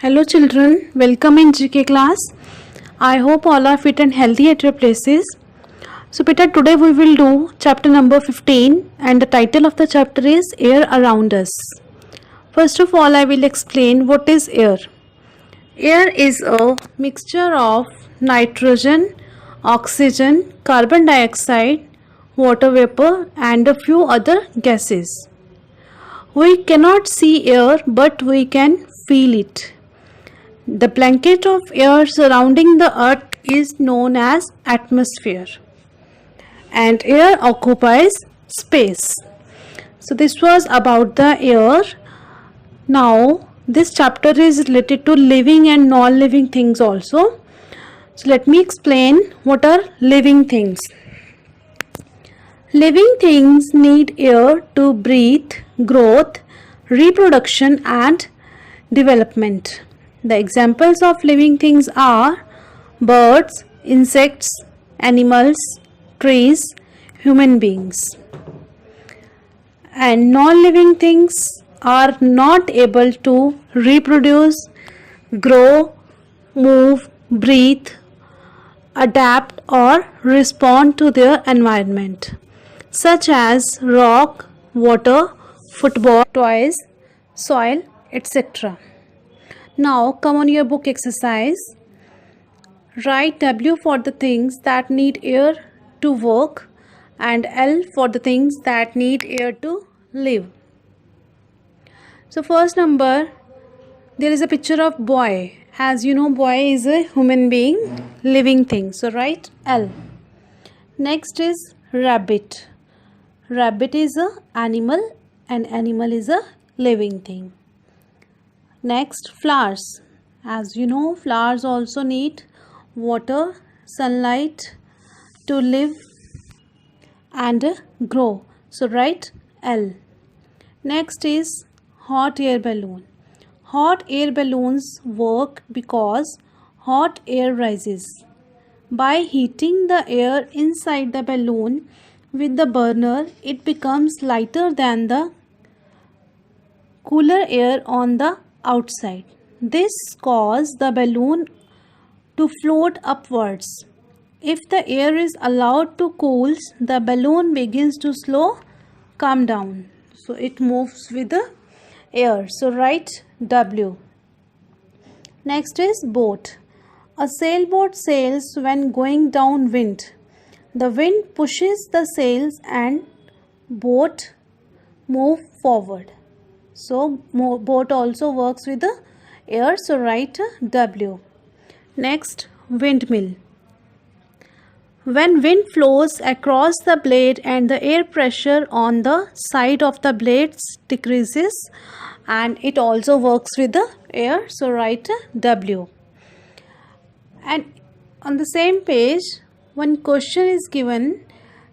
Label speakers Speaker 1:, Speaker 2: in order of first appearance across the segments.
Speaker 1: Hello children, welcome in GK class. I hope all are fit and healthy at your places. So beta, today we will do chapter number 15 and the title of the chapter is Air Around Us. First of all, I will explain what is air. Air is a mixture of nitrogen, oxygen, carbon dioxide, water vapor and a few other gases. We cannot see air but we can feel it. The blanket of air surrounding the earth is known as atmosphere, and air occupies space. So this was about the air. Now this chapter is related to living and non-living things also. So let me explain what are living things. Living things need air to breathe, growth, reproduction and development. The examples of living things are birds, insects, animals, trees, human beings. And non-living things are not able to reproduce, grow, move, breathe, adapt or respond to their environment, such as rock, water, football, toys, soil, etc. Now come on your book exercise. Write W for the things that need air to work and L for the things that need air to live. So first number, there is a picture of boy. As you know, boy is a human being, living thing. So write L. Next is rabbit. Rabbit is a animal and animal is a living thing. Next, flowers. As you know, flowers also need water, sunlight to live and grow. So write L. Next is hot air balloon. Hot air balloons work because hot air rises. By heating the air inside the balloon with the burner, it becomes lighter than the cooler air on the outside. This causes the balloon to float upwards. If the air is allowed to cool, the balloon begins to come down. So it moves with the air. So write W. Next is boat. A sailboat sails when going downwind. The wind pushes the sails and boat move forward. So boat also works with the air. So write W. Next, windmill. When wind flows across the blade and the air pressure on the side of the blades decreases, and it also works with the air. So write W. And on the same page, one question is given.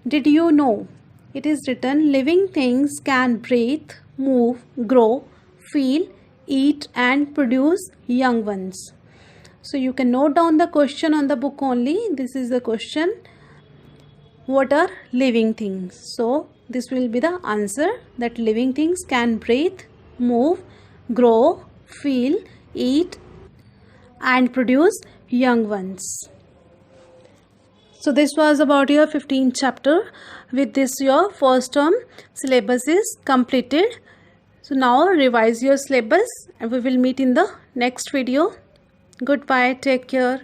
Speaker 1: Did you know? It is written, living things can breathe, move, grow, feel, eat and produce young ones. So you can note down the question on the book only. This is the question. What are living things? So this will be the answer, that living things can breathe, move, grow, feel, eat and produce young ones. So this was about your 15th chapter. With this, your first term syllabus is completed. So now revise your syllabus and we will meet in the next video. Goodbye. Take care.